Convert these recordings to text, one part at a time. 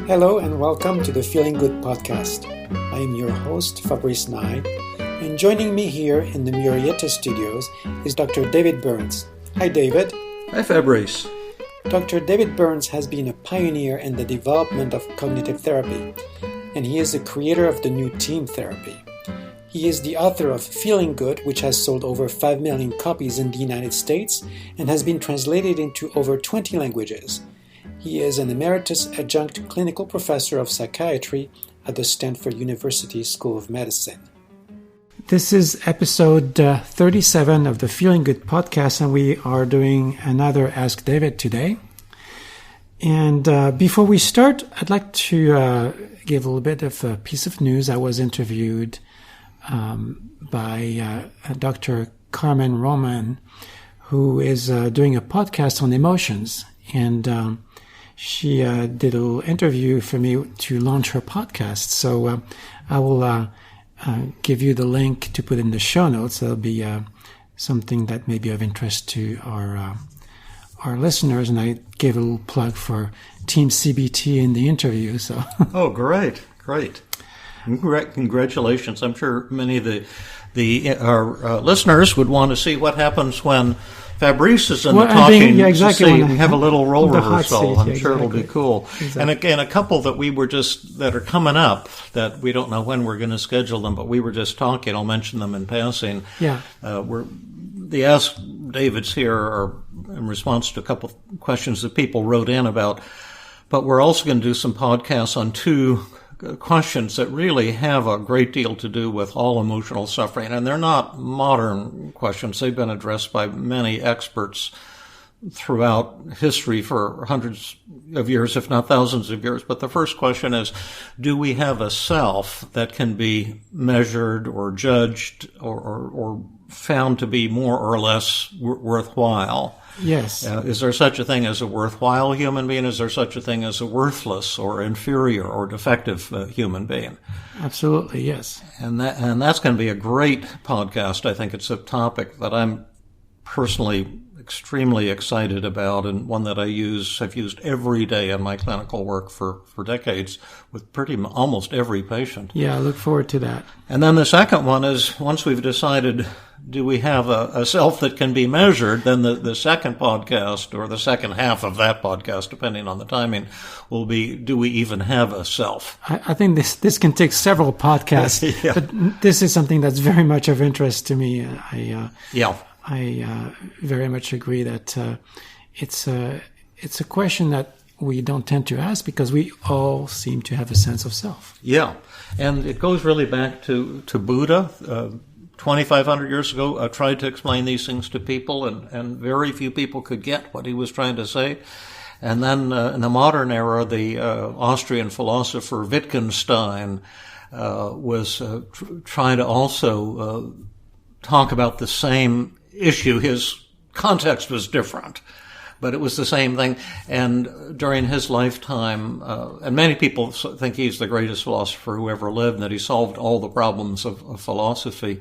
Hello and welcome to the Feeling Good podcast. I am your host, Fabrice, and joining me here in the Murrieta studios is Dr. David Burns. Hi, David. Hi, Fabrice. Dr. David Burns has been a pioneer in the development of cognitive therapy, and he is the creator of the new team therapy. He is the author of Feeling Good, which has sold over 5 million copies in the United States and has been translated into over 20 languages. He is an emeritus adjunct clinical professor of psychiatry at the Stanford University School of Medicine. This is episode 37 of the Feeling Good podcast, and we are doing another Ask David today. And before we start, I'd like to give a little bit of a piece of news. I was interviewed by Dr. Carmen Roman, who is doing a podcast on emotions, and she did a little interview for me to launch her podcast. So I will give you the link to put in the show notes. That'll be something that may be of interest to our listeners. And I gave a little plug for Team CBT in the interview. So Oh, great. Congratulations. I'm sure many of our listeners would want to see what happens when Fabrice is in the talking. Exactly. We have a little role rehearsal. I'm sure it'll be cool. Exactly. And again, a couple that are coming up that we don't know when we're going to schedule them, but we were just talking. I'll mention them in passing. Yeah. The Ask Davids here are in response to a couple of questions that people wrote in about, but we're also going to do some podcasts on two questions that really have a great deal to do with all emotional suffering. And they're not modern questions. They've been addressed by many experts throughout history for hundreds of years, if not thousands of years. But the first question is, do we have a self that can be measured or judged or found to be more or less worthwhile? Yes. Is there such a thing as a worthwhile human being? Is there such a thing as a worthless or inferior or defective human being? Absolutely, yes. And that's going to be a great podcast. I think it's a topic that I'm personally extremely excited about, and one that have used every day in my clinical work for decades with almost every patient. Yeah, I look forward to that. And then the second one is, once we've decided, do we have a self that can be measured, then the second podcast, or the second half of that podcast, depending on the timing, will be, do we even have a self? I think this can take several podcasts, Yeah. But this is something that's very much of interest to me. I very much agree that it's a question that we don't tend to ask because we all seem to have a sense of self. Yeah, and it goes really back to Buddha. 2,500 years ago, tried to explain these things to people, and very few people could get what he was trying to say. And then in the modern era, the Austrian philosopher Wittgenstein was trying to also talk about the same issue. His context was different, but it was the same thing. And during his lifetime, and many people think he's the greatest philosopher who ever lived, and that he solved all the problems of philosophy.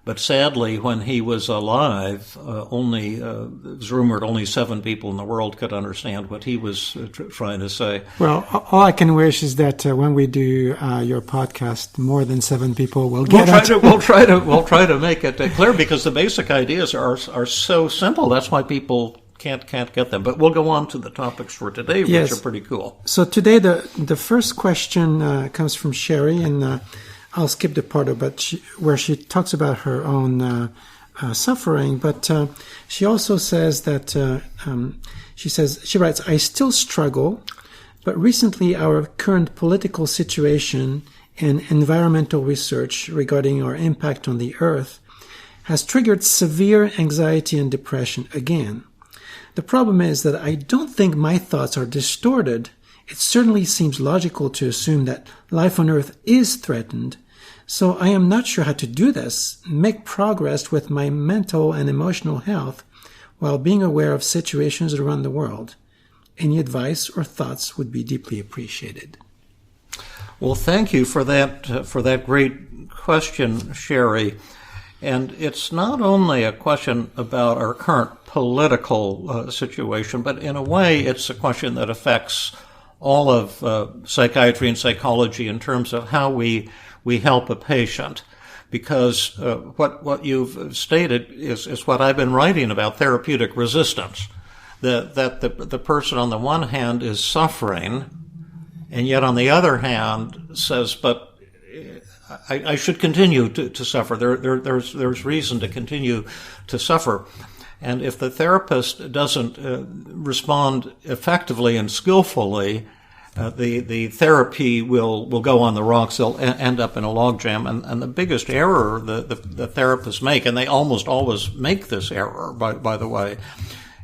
But sadly, when he was alive, it was rumored only 7 people in the world could understand what he was trying to say. Well, all I can wish is that when we do your podcast, more than 7 people will get it. We'll try to make it clear, because the basic ideas are so simple. That's why people can't get them. But we'll go on to the topics for today, which are pretty cool. So today, the first question comes from Shari, and I'll skip the part where she talks about her own suffering. But she also says that she writes, "I still struggle, but recently our current political situation and environmental research regarding our impact on the earth has triggered severe anxiety and depression again. The problem is that I don't think my thoughts are distorted. It certainly seems logical to assume that life on Earth is threatened. So I am not sure how to do this, make progress with my mental and emotional health while being aware of situations around the world. Any advice or thoughts would be deeply appreciated." Well, thank you for that great question, Shari. And it's not only a question about our current political situation, but in a way it's a question that affects all of psychiatry and psychology in terms of how we help a patient. Because what you've stated is what I've been writing about, therapeutic resistance. That the person on the one hand is suffering, and yet on the other hand says, but I should continue to suffer. There's reason to continue to suffer. And if the therapist doesn't respond effectively and skillfully, the therapy will go on the rocks. They'll end up in a logjam. And the biggest error the therapists make, and they almost always make this error, by the way,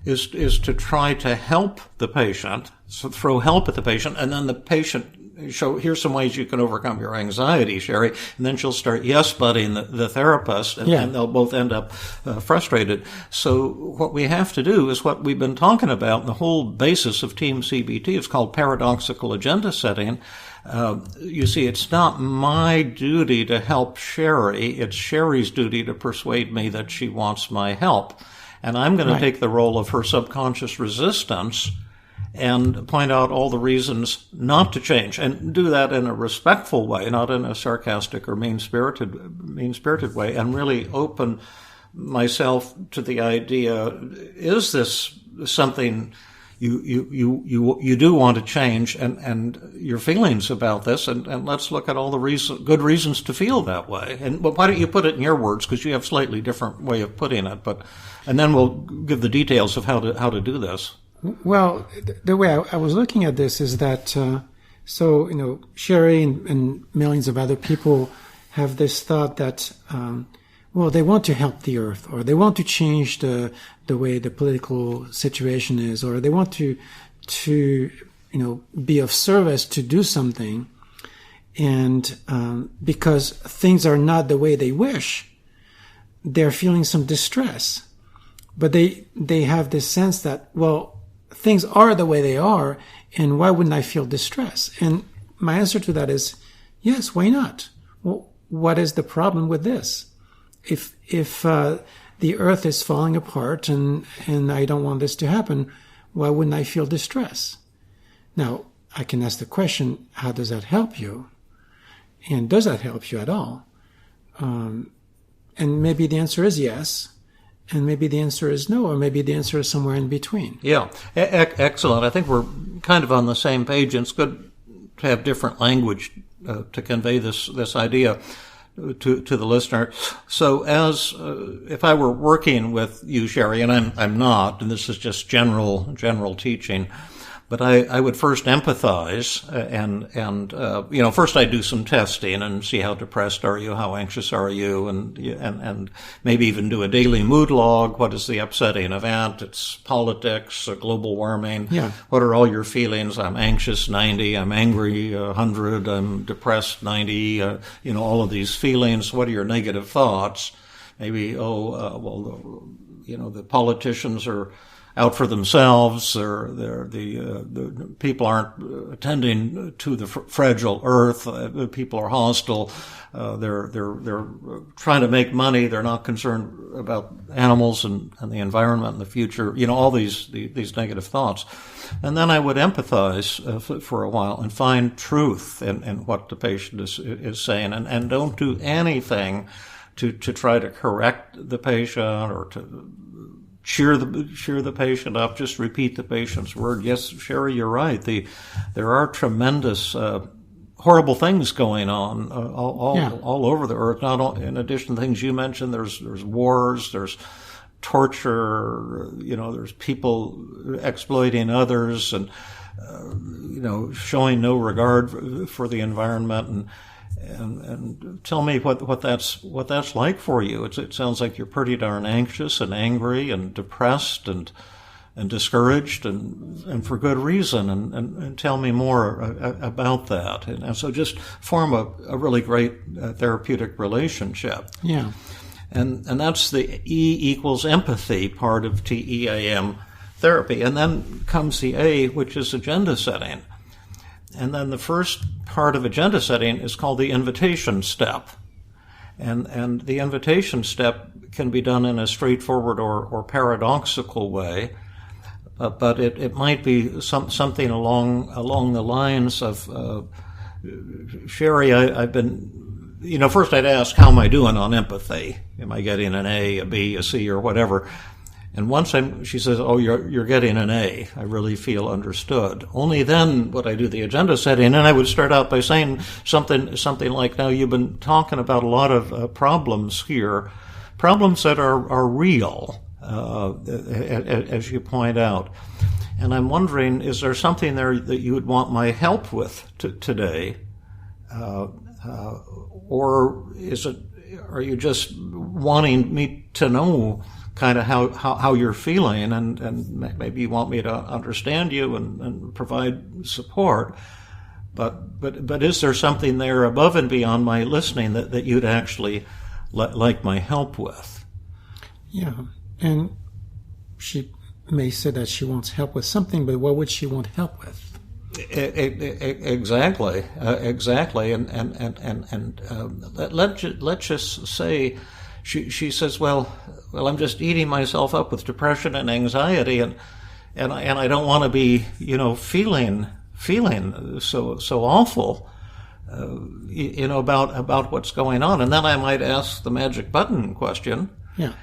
is to try to help the patient, so throw help at the patient, and then the patient here's some ways you can overcome your anxiety, Shari, and then she'll start yes-butting the therapist, and they'll both end up frustrated. So what we have to do is what we've been talking about, the whole basis of Team CBT. It's called paradoxical agenda setting. You see, it's not my duty to help Shari. It's Shari's duty to persuade me that she wants my help. And I'm going to take the role of her subconscious resistance and point out all the reasons not to change, and do that in a respectful way, not in a sarcastic or mean-spirited way, and really open myself to the idea, is this something you do want to change, and your feelings about this, and let's look at all the good reasons to feel that way. And why don't you put it in your words, because you have a slightly different way of putting it, and then we'll give the details of how to do this. Well, the way I was looking at this is that, Shari and millions of other people have this thought that, they want to help the earth, or they want to change the way the political situation is, or they want to be of service to do something. And, because things are not the way they wish, they're feeling some distress. But they have this sense that, things are the way they are, and why wouldn't I feel distress? And my answer to that is, yes, why not? Well, what is the problem with this? If the earth is falling apart and I don't want this to happen, why wouldn't I feel distress? Now, I can ask the question, how does that help you? And does that help you at all? And maybe the answer is yes. And maybe the answer is no, or maybe the answer is somewhere in between. Yeah, excellent. I think we're kind of on the same page, and it's good to have different language to convey this idea to the listener. So if I were working with you, Shari, and I'm not, and this is just general teaching, but I would first empathize, and first I do some testing and see how depressed are you, how anxious are you, and maybe even do a daily mood log. What is the upsetting event? It's politics, global warming. Yeah. What are all your feelings? I'm anxious, 90. I'm angry, 100. I'm depressed, 90. All of these feelings. What are your negative thoughts? Maybe, the politicians are out for themselves, or the people aren't attending to the fragile earth. People are hostile. They're trying to make money. They're not concerned about animals and the environment and the future. All these negative thoughts. And then I would empathize for a while and find truth in what the patient is saying, and don't do anything to try to correct the patient or to cheer the patient up. Just repeat the patient's word. Yes, Shari, you're right. There are tremendous horrible things going on all over the earth. In addition to things you mentioned, there's wars, there's torture. There's people exploiting others, and showing no regard for the environment. And tell me what that's like for you. It sounds like you're pretty darn anxious and angry and depressed and discouraged, and for good reason. And tell me more about that. And so just form a really great therapeutic relationship. Yeah. And that's the E equals empathy part of TEAM therapy. And then comes the A, which is agenda setting. And then the first part of agenda setting is called the invitation step. And the invitation step can be done in a straightforward or paradoxical way. but it might be something along the lines of, Shari, I've been, first I'd ask, how am I doing on empathy? Am I getting an A, a B, a C, or whatever? And once she says, oh, you're getting an A, I really feel understood. Only then would I do the agenda setting, and I would start out by saying something like, now you've been talking about a lot of problems here, problems that are real, as you point out. And I'm wondering, is there something there that you would want my help with today? Or are you just wanting me to know kind of how you're feeling, and maybe you want me to understand you and provide support, but is there something there above and beyond my listening that you'd actually like my help with? Yeah, and she may say that she wants help with something, but what would she want help with? Exactly, and let's just say. She says, well, I'm just eating myself up with depression and anxiety, and I don't want to be, feeling so awful, about what's going on. And then I might ask the magic button question,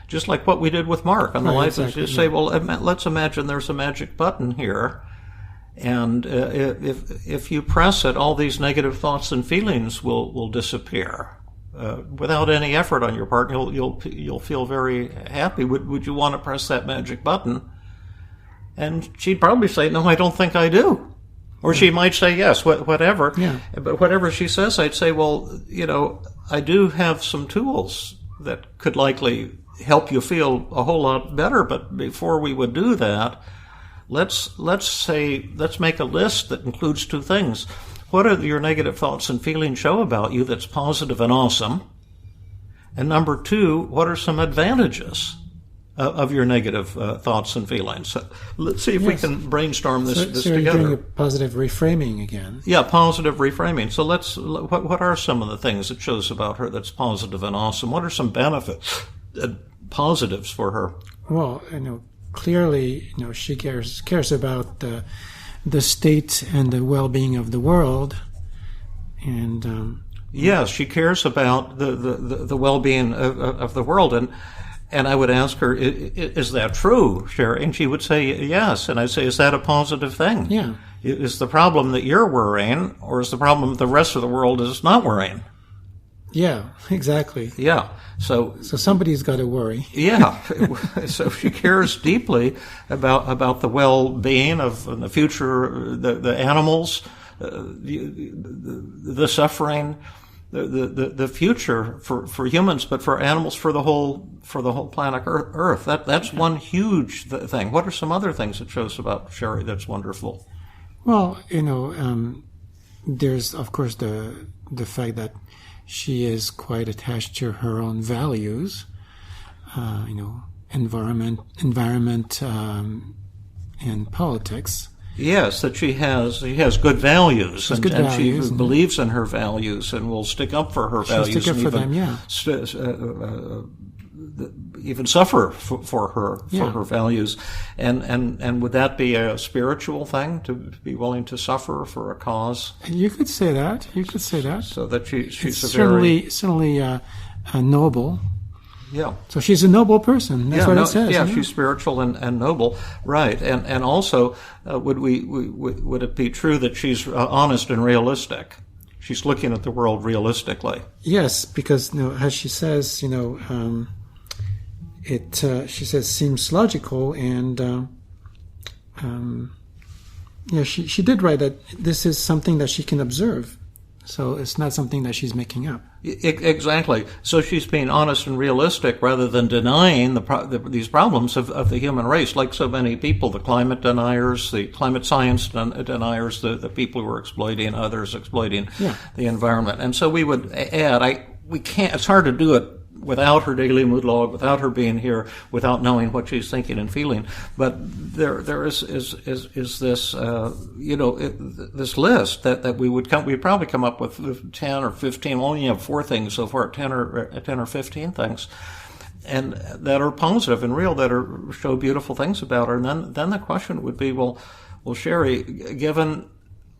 just like what we did with Mark on the life. Exactly, just say, well, let's imagine there's a magic button here, and if you press it, all these negative thoughts and feelings will disappear. Without any effort on your part, you'll feel very happy. Would you want to press that magic button? And she'd probably say, no, I don't think I do. Or she might say yes, whatever. Yeah. But whatever she says, I'd say, well, I do have some tools that could likely help you feel a whole lot better. But before we would do that, let's make a list that includes two things. What do your negative thoughts and feelings show about you that's positive and awesome? And number two, what are some advantages of your negative thoughts and feelings? So let's see if we can brainstorm this so together. You're doing a positive reframing again. Yeah, positive reframing. So what are some of the things it shows about her that's positive and awesome? What are some benefits, positives for her? Well, clearly, she cares about the state and the well-being of the world, and yes, she cares about the well-being of the world, and I would ask her, is that true, Shari? And she would say yes, and I'd say, is that a positive thing? Yeah. Is the problem that you're worrying, or is the problem the rest of the world is not worrying? Yeah, exactly. Yeah. So somebody's got to worry. Yeah. So she cares deeply about the well-being of the future, the animals, the suffering, the future for humans, but for animals, for the whole planet Earth. That's one huge thing. What are some other things it shows about Shari that's wonderful? Well, there's of course the fact that she is quite attached to her own values, environment, and politics. Yes, that she has good values, and she believes in her values and will stick up for her values. She'll stick up for them, yeah. Even suffer for her values, and would that be a spiritual thing, to be willing to suffer for a cause? You could say that. So that she's certainly noble. Yeah. So she's a noble person. That's what it says. Yeah, she's spiritual and noble, right? And also, would it be true that she's honest and realistic? She's looking at the world realistically. Yes, because as she says, she says seems logical, and she did write that this is something that she can observe, so it's not something that she's making up. Exactly. So she's being honest and realistic rather than denying these problems of the human race, like so many people, the climate deniers, the climate science deniers, the people who are exploiting others, exploiting the environment. And so we would add, we can't, it's hard to do it without her daily mood log, without her being here, without knowing what she's thinking and feeling. But there is this this list that we'd probably come up with 10 or 15. We only have 4 things so far, 10 or 15 things. and that are positive and real, that show beautiful things about her. And then the question would be, well, Shari, given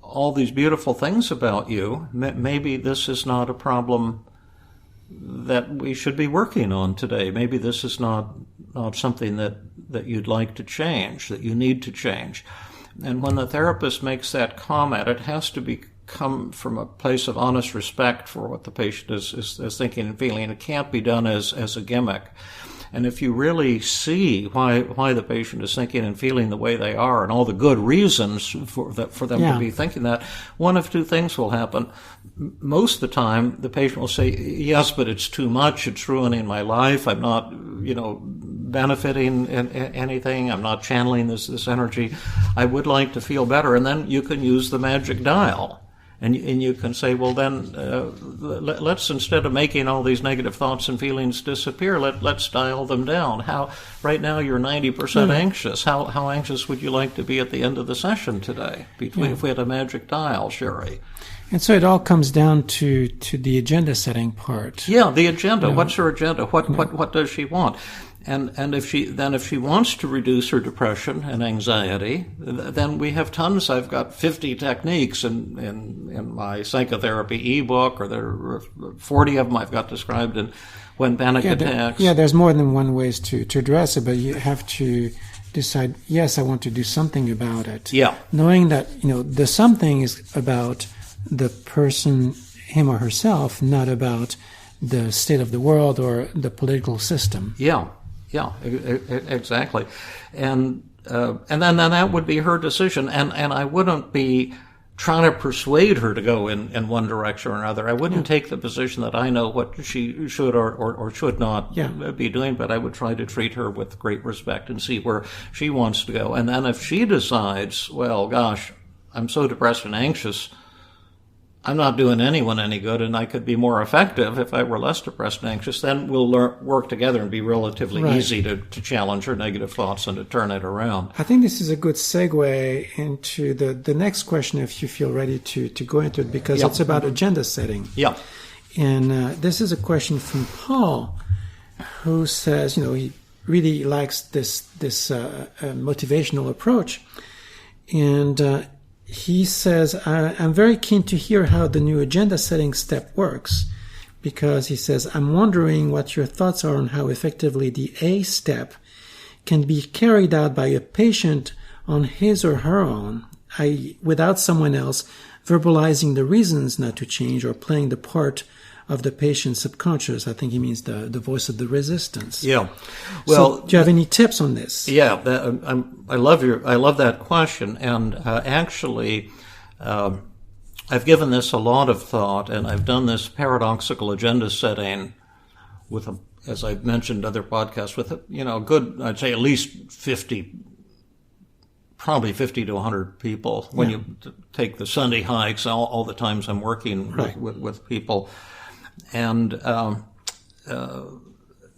all these beautiful things about you, maybe this is not a problem that we should be working on today. Maybe this is not something that you'd like to change, that you need to change. And when the therapist makes that comment, it has to come from a place of honest respect for what the patient is thinking and feeling. It can't be done as a gimmick. And if you really see why the patient is thinking and feeling the way they are, and all the good reasons for them to be thinking that, one of two things will happen. Most of the time, the patient will say, yes, but it's too much. It's ruining my life. I'm not, benefiting in anything. I'm not channeling this energy. I would like to feel better. And then you can use the magic dial. And you can say, well, then let's, instead of making all these negative thoughts and feelings disappear, let's dial them down. Right now you're 90% anxious. How anxious would you like to be at the end of the session today? If we had a magic dial, Shari. And so it all comes down to the agenda setting part. Yeah, the agenda. What's her agenda? What does she want? And if she wants to reduce her depression and anxiety, then we have tons. I've got 50 techniques in my psychotherapy ebook, or there are 40 of them I've got described in When Panic Attacks. There's more than one ways to address it, but you have to decide, yes, I want to do something about it. Yeah. Knowing that, the something is about the person, him or herself, not about the state of the world or the political system. Yeah, exactly. And then that would be her decision. And I wouldn't be trying to persuade her to go in one direction or another. I wouldn't take the position that I know what she should or should not be doing, but I would try to treat her with great respect and see where she wants to go. And then if she decides, well, gosh, I'm so depressed and anxious, I'm not doing anyone any good, and I could be more effective if I were less depressed and anxious, then we'll work together and be relatively easy to challenge her negative thoughts and to turn it around. I think this is a good segue into the next question, if you feel ready to go into it, because it's about agenda setting. Yeah. And this is a question from Paul, who says, he really likes this motivational approach. And he says, I'm very keen to hear how the new agenda setting step works, because he says, I'm wondering what your thoughts are on how effectively the A step can be carried out by a patient on his or her own, i.e., without someone else verbalizing the reasons not to change or playing the part of the patient's subconscious. I think he means the voice of the resistance. Yeah. Well, so, do you have any tips on this? Yeah, I love that question, and actually, I've given this a lot of thought, and I've done this paradoxical agenda setting with, as I've mentioned in other podcasts, with good, I'd say at least 50. Probably 50 to 100 people. When you take the Sunday hikes, all the times I'm working with people. And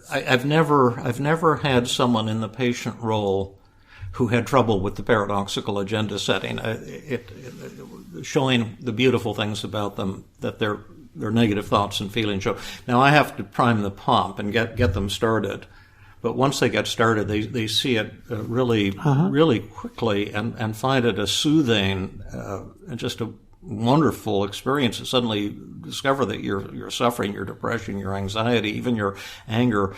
I've never had someone in the patient role who had trouble with the paradoxical agenda setting, showing the beautiful things about them that their negative thoughts and feelings show. Now I have to prime the pump and get them started, but once they get started, they see it really quickly and find it a soothing and just a wonderful experience to suddenly discover that your suffering, your depression, your anxiety, even your anger,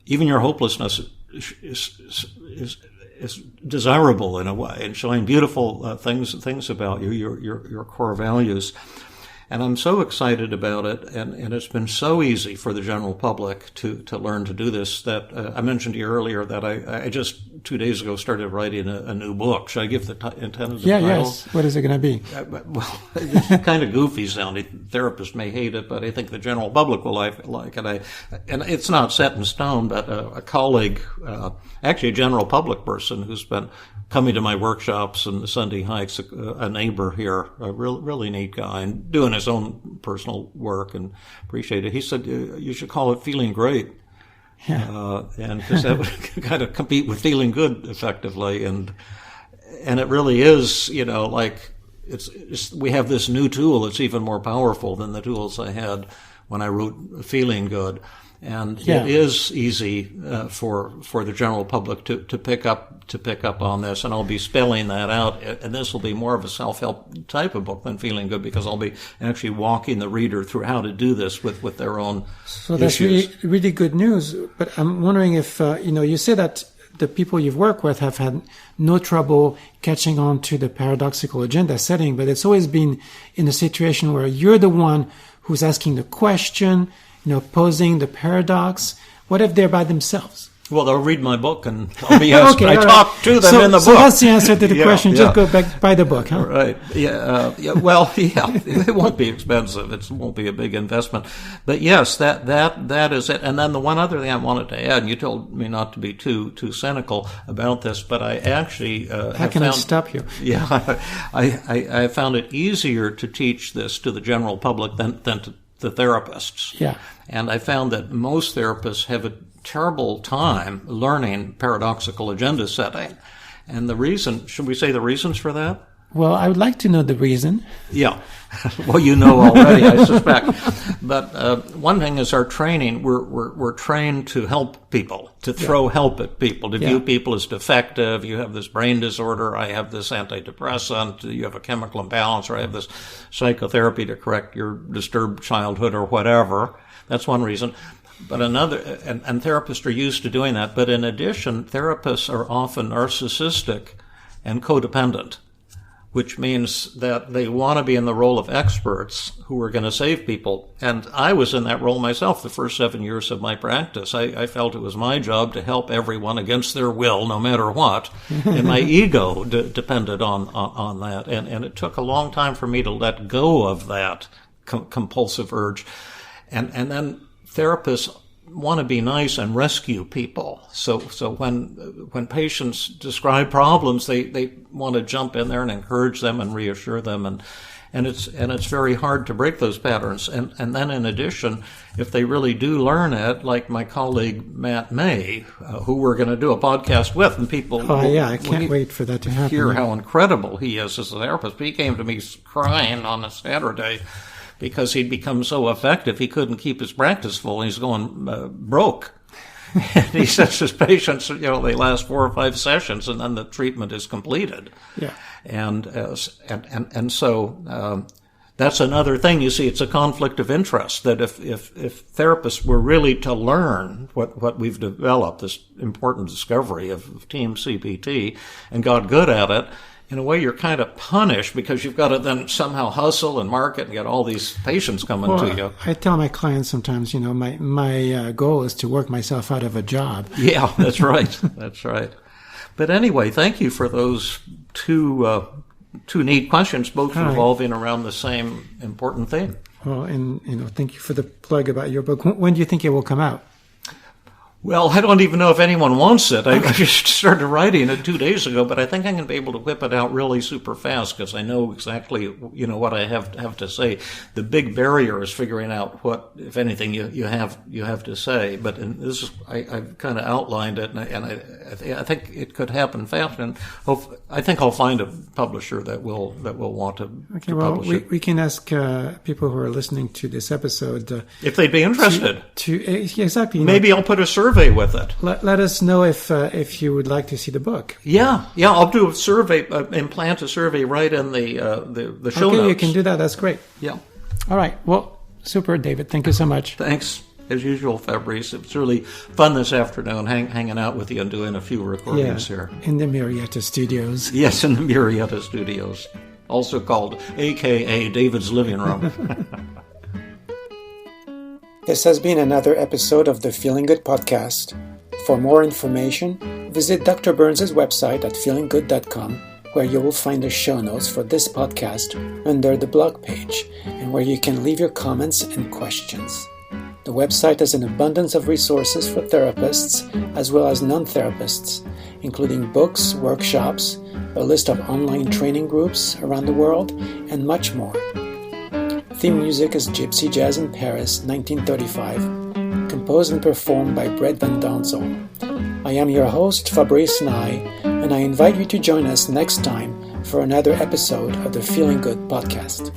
even your hopelessness is desirable in a way, and showing beautiful things about you, your core values. And I'm so excited about it, and it's been so easy for the general public to learn to do this that I mentioned to you earlier that I just 2 days ago started writing a new book. Should I give the intended title? Yes. What is it going to be? Well, it's kind of goofy sounding. Therapists may hate it, but I think the general public will like it. And it's not set in stone, but a colleague, actually a general public person who's been coming to my workshops and the Sunday hikes, a neighbor here, a really neat guy, and doing his own personal work, and appreciate it. He said, you should call it Feeling Great. Yeah. And because that would kind of compete with feeling good effectively. And it really is, like it's we have this new tool that's even more powerful than the tools I had when I wrote Feeling Good. And it is easy for the general public to pick up on this, and I'll be spelling that out. And this will be more of a self-help type of book than Feeling Good, because I'll be actually walking the reader through how to do this with their own So that's really good news. But I'm wondering if you say that the people you've worked with have had no trouble catching on to the paradoxical agenda setting, but it's always been in a situation where you're the one who's asking the question, posing the paradox. What if they're by themselves? Well, they'll read my book and I'll be asked. Okay, talk to them in the book. So that's the answer to the question. Just go back by the book, huh? Right. Yeah. Well, yeah. It won't be expensive. It won't be a big investment. But yes, that is it. And then the one other thing I wanted to add, and you told me not to be too cynical about this, but I actually How can I stop you? Yeah. I found it easier to teach this to the general public than to the therapists. Yeah. And I found that most therapists have a terrible time learning paradoxical agenda setting. And the reason, should we say the reasons for that? Well, I would like to know the reason. Yeah. Well, you know already, I suspect. But one thing is our training. We're trained to help people, to throw help at people, to view people as defective. You have this brain disorder. I have this antidepressant. You have a chemical imbalance, or I have this psychotherapy to correct your disturbed childhood or whatever. That's one reason. But another, and therapists are used to doing that. But in addition, therapists are often narcissistic and codependent, which means that they want to be in the role of experts who are going to save people. And I was in that role myself the first 7 years of my practice. I felt it was my job to help everyone against their will, no matter what. And my ego depended on that. And it took a long time for me to let go of that compulsive urge. And then therapists want to be nice and rescue people. So when patients describe problems, they want to jump in there and encourage them and reassure them, and it's very hard to break those patterns. And then in addition, if they really do learn it, like my colleague Matt May, who we're going to do a podcast with, and people I can't wait for that to happen. Hear how incredible he is as a therapist. He came to me crying on a Saturday because he'd become so effective he couldn't keep his practice full. He's going broke. And he says his patients, they last 4 or 5 sessions, and then the treatment is completed. Yeah. And so that's another thing. You see, it's a conflict of interest that if therapists were really to learn what we've developed, this important discovery of Team CPT, and got good at it, in a way, you're kind of punished because you've got to then somehow hustle and market and get all these patients coming to you. I tell my clients sometimes, my goal is to work myself out of a job. Yeah, that's right. That's right. But anyway, thank you for those two neat questions, both revolving around the same important theme. Well, and thank you for the plug about your book. When do you think it will come out? Well, I don't even know if anyone wants it. I just started writing it 2 days ago, but I think I'm going to be able to whip it out really super fast because I know exactly, what I have to say. The big barrier is figuring out what, if anything, you have to say. But I've kind of outlined it, and I think it could happen fast. And I think I'll find a publisher that will want to publish it. We can ask people who are listening to this episode if they'd be interested. Exactly. Maybe I'll put a survey with it. Let us know if you would like to see the book. Yeah, I'll do a survey, implant a survey right in the show notes. Okay, you can do that. That's great. Yeah. All right. Well, super, David. Thank you so much. Thanks, as usual, Fabrice. It's really fun this afternoon hanging out with you and doing a few recordings here. In the Murrieta Studios. Yes, in the Murrieta Studios, also called AKA David's Living Room. This has been another episode of the Feeling Good podcast. For more information, visit Dr. Burns' website at feelinggood.com, where you will find the show notes for this podcast under the blog page, and where you can leave your comments and questions. The website has an abundance of resources for therapists as well as non-therapists, including books, workshops, a list of online training groups around the world, and much more. Theme music is Gypsy Jazz in Paris, 1935, composed and performed by Brett Van Donzel. I am your host, Fabrice Nye, and I invite you to join us next time for another episode of the Feeling Good podcast.